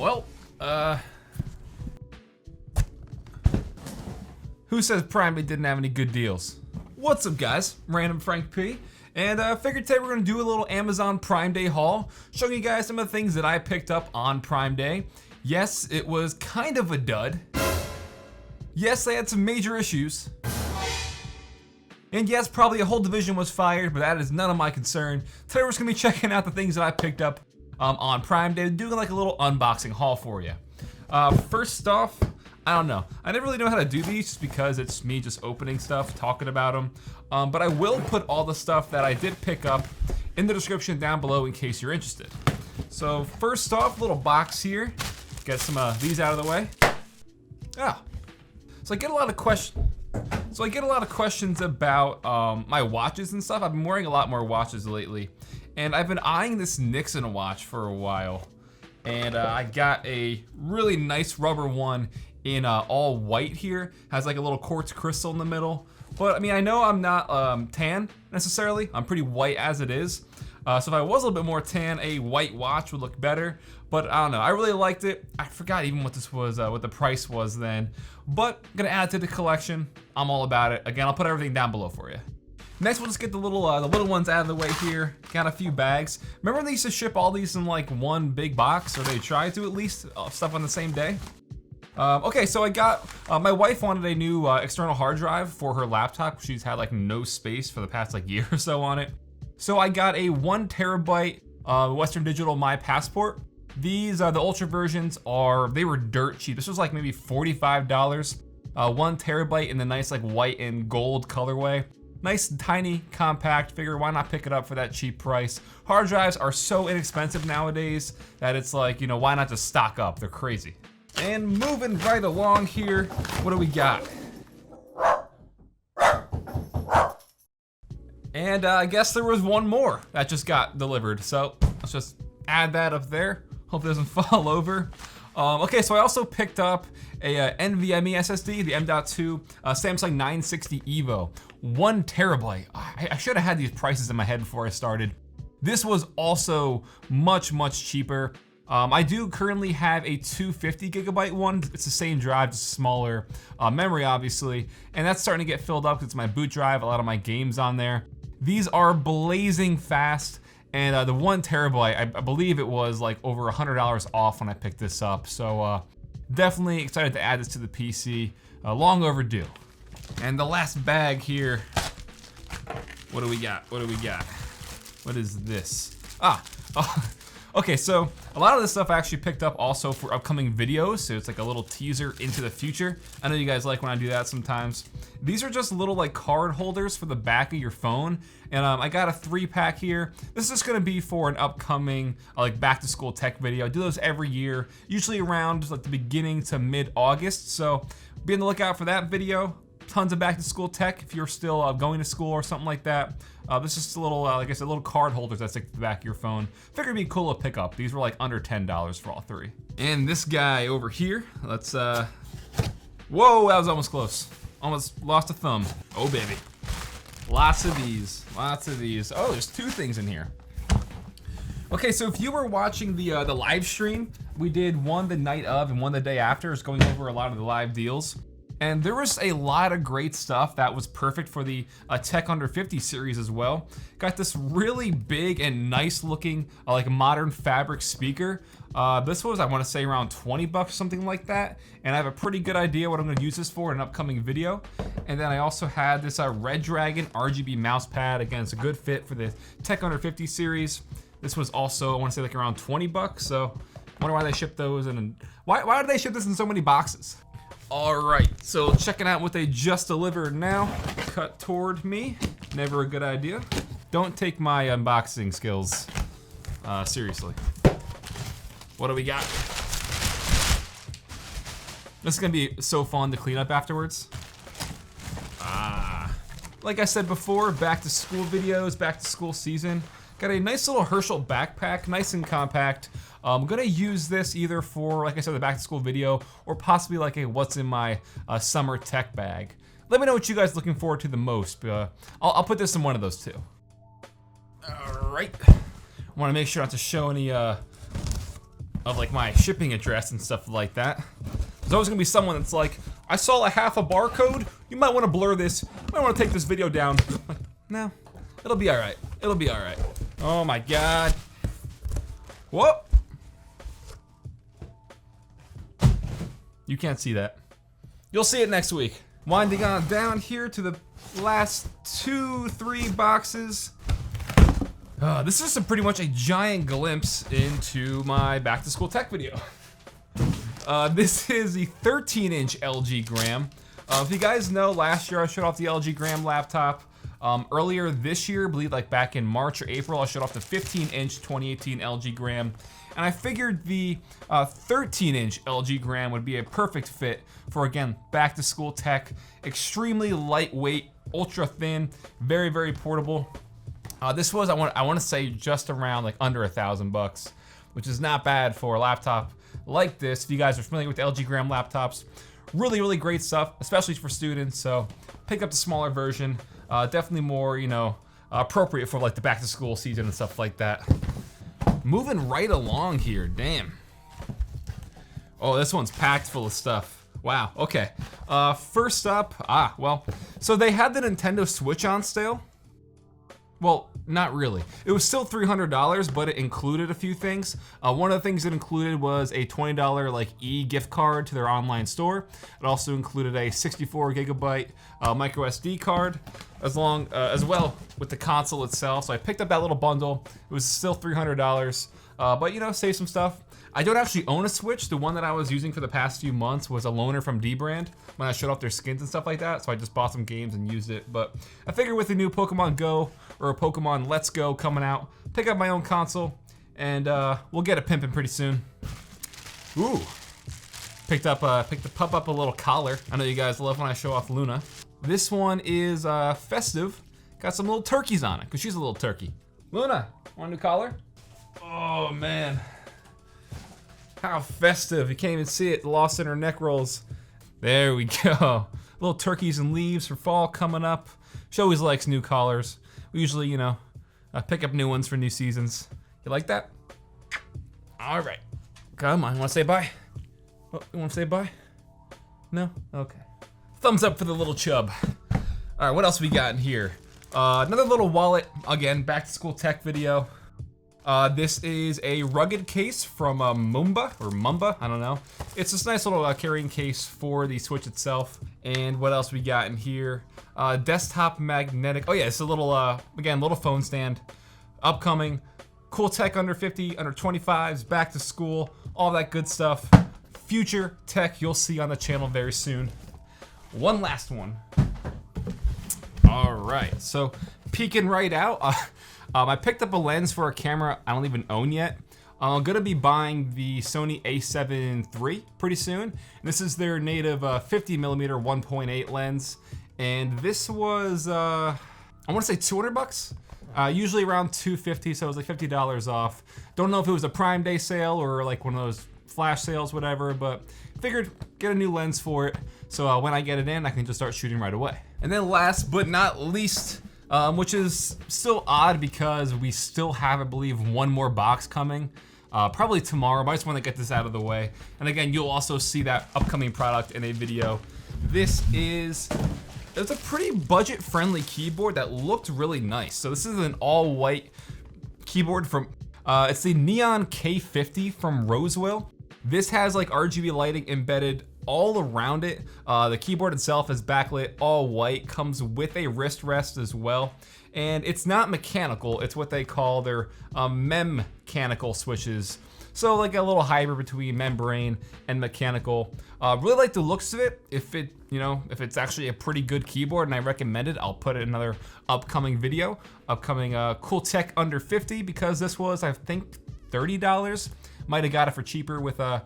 Well, who says Prime Day didn't have any good deals? What's up, guys? Random Frank P. And figured today we're gonna do a little Amazon Prime Day haul, showing you guys some of the things that I picked up on Prime Day. Yes, it was kind of a dud. Yes, they had some major issues. And yes, probably a whole division was fired, but that is none of my concern. Today we're just gonna be checking out the things that I picked up on Prime Day, doing like a little unboxing haul for you. First off, I don't know. I never really know how to do these just because it's me just opening stuff, talking about them. But I will put all the stuff that I did pick up in the description down below in case you're interested. So first off, little box here. Get some of these out of the way. So I get a lot of questions about my watches and stuff. I've been wearing a lot more watches lately. And I've been eyeing this Nixon watch for a while. And I got a really nice rubber one in all white here. Has like a little quartz crystal in the middle. But I mean, I know I'm not tan necessarily. I'm pretty white as it is. So if I was a little bit more tan, a white watch would look better. But I don't know, I really liked it. I forgot even what this was, what the price was then. But I'm gonna add it to the collection. I'm all about it. Again, I'll put everything down below for you. Next, we'll just get the little ones out of the way here. Got a few bags. Remember when they used to ship all these in like one big box, or they tried to at least, stuff on the same day? Okay, so I got, my wife wanted a new external hard drive for her laptop. She's had like no space for the past like year or so on it. So I got a 1 terabyte Western Digital My Passport. These, the Ultra versions they were dirt cheap. This was like maybe $45. 1 terabyte in the nice like white and gold colorway. Nice, tiny, compact. Figure why not pick it up for that cheap price? Hard drives are so inexpensive nowadays that it's like, you know, why not just stock up? They're crazy. And moving right along here, what do we got? And I guess there was one more that just got delivered. So let's just add that up there. Hope it doesn't fall over. Okay, so I also picked up a NVMe SSD, the M.2 Samsung 960 EVO, 1 terabyte. I should have had these prices in my head before I started. This was also much, much cheaper. I do currently have a 250 gigabyte one. It's the same drive, just smaller memory, obviously. And that's starting to get filled up because it's my boot drive, a lot of my games on there. These are blazing fast. And the 1 terabyte, I believe it was like over $100 off when I picked this up. So definitely excited to add this to the PC. Long overdue. And the last bag here, what do we got? What do we got? What is this? Okay, so a lot of this stuff I actually picked up also for upcoming videos, so it's like a little teaser into the future. I know you guys like when I do that sometimes. These are just little like card holders for the back of your phone, and I got a 3-pack here. This is just gonna be for an upcoming like back to school tech video. I do those every year, usually around like the beginning to mid-August, so be on the lookout for that video. Tons of back to school tech if you're still going to school or something like that. This is just a little, like I said, little card holders that stick to the back of your phone. Figured it'd be cool to pick up. These were like under $10 for all 3. And this guy over here, let's, whoa, that was almost close. Almost lost a thumb. Oh, baby. Lots of these, lots of these. Oh, there's 2 things in here. Okay, so if you were watching the live stream, we did one the night of and one the day after. It's going over a lot of the live deals. And there was a lot of great stuff that was perfect for the Tech Under 50 series as well. Got this really big and nice looking like modern fabric speaker. This was, I wanna say, around 20 bucks, something like that. And I have a pretty good idea what I'm gonna use this for in an upcoming video. And then I also had this Red Dragon RGB mouse pad. Again, it's a good fit for the Tech Under 50 series. This was also, I wanna say, like around 20 bucks. So I wonder why they shipped those in, why did they ship this in so many boxes? All right, so checking out what they just delivered now. Cut toward me, never a good idea. Don't take my unboxing skills seriously. What do we got? This is gonna be so fun to clean up afterwards. Like I said before, back to school videos, back to school season. Got a nice little Herschel backpack, nice and compact. I'm gonna use this either for, like I said, the back to school video, or possibly like a what's in my summer tech bag. Let me know what you guys are looking forward to the most. I'll put this in one of those 2. All right. I wanna make sure not to show any of like my shipping address and stuff like that. There's always gonna be someone that's like, I saw a half a barcode, you might wanna blur this, you might wanna take this video down. Like, no, it'll be all right. It'll be all right. Oh my God. Whoa. You can't see that. You'll see it next week. Winding on down here to the last 2-3 boxes. This is pretty much a giant glimpse into my back to school tech video. This is the 13-inch LG Gram. If you guys know, last year I showed off the LG Gram laptop. Earlier this year, I believe like back in March or April, I showed off the 15-inch 2018 LG Gram. And I figured the 13-inch LG Gram would be a perfect fit for, again, back to school tech. Extremely lightweight, ultra thin, very, very portable. This was, I want to say, just around like under $1,000, which is not bad for a laptop like this. If you guys are familiar with LG Gram laptops, really, really great stuff, especially for students. So pick up the smaller version. Definitely more, you know, appropriate for like the back to school season and stuff like that. Moving right along here, damn. Oh, this one's packed full of stuff. Wow, okay. First up, well, so they had the Nintendo Switch on sale. Well, not really. It was still $300, but it included a few things. One of the things it included was a $20 like e-gift card to their online store. It also included a 64 gigabyte micro SD card, as well with the console itself. So I picked up that little bundle. It was still $300, but you know, save some stuff. I don't actually own a Switch. The one that I was using for the past few months was a loaner from Dbrand when I showed off their skins and stuff like that. So I just bought some games and used it. But I figured with the new Pokemon Go or Pokemon Let's Go coming out, pick up my own console and we'll get it pimping pretty soon. Ooh, picked the pup up a little collar. I know you guys love when I show off Luna. This one is festive. Got some little turkeys on it because she's a little turkey. Luna, want a new collar? Oh man. How festive, you can't even see it, lost in her neck rolls. There we go. Little turkeys and leaves for fall coming up. She always likes new collars. We usually, you know, pick up new ones for new seasons. You like that? All right, come on, wanna say bye? Oh, you wanna say bye? No? Okay. Thumbs up for the little chub. All right, what else we got in here? Another little wallet, again, back to school tech video. This is a rugged case from Mumba, I don't know. It's this nice little carrying case for the Switch itself. And what else we got in here? Desktop magnetic, oh yeah, it's a little, again, little phone stand. Upcoming, cool tech under 50, under 25s, back to school, all that good stuff. Future tech you'll see on the channel very soon. One last one. All right, so peeking right out, I picked up a lens for a camera I don't even own yet. I'm gonna be buying the Sony a7 III pretty soon. And this is their native 50mm 1.8 lens. And this was, I wanna say 200 bucks? Usually around 250, so it was like $50 off. Don't know if it was a Prime Day sale or like one of those flash sales, whatever, but figured get a new lens for it. So when I get it in, I can just start shooting right away. And then last but not least, which is still odd because we still have, I believe, one more box coming. Probably tomorrow, but I just want to get this out of the way. And again, you'll also see that upcoming product in a video. It's a pretty budget-friendly keyboard that looked really nice. So this is an all-white keyboard from, it's the Neon K50 from Rosewell. This has like RGB lighting embedded all around it. The keyboard itself is backlit, all white, comes with a wrist rest as well. And it's not mechanical, it's what they call their mechanical switches. So like a little hybrid between membrane and mechanical. Really like the looks of it. If it's actually a pretty good keyboard and I recommend it, I'll put it in another upcoming video. Upcoming cool tech under 50 because this was, I think, $30. Might have got it for cheaper with a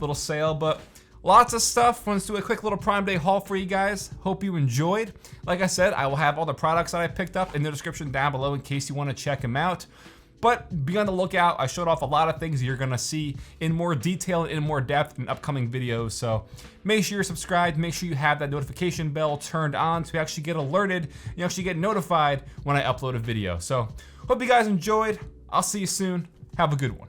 little sale, but lots of stuff. Let's do a quick little Prime Day haul for you guys. Hope you enjoyed. Like I said, I will have all the products that I picked up in the description down below in case you want to check them out. But be on the lookout. I showed off a lot of things you're gonna see in more detail and in more depth in upcoming videos. So make sure you're subscribed. Make sure you have that notification bell turned on so you actually get alerted. You actually get notified when I upload a video. So hope you guys enjoyed. I'll see you soon. Have a good one.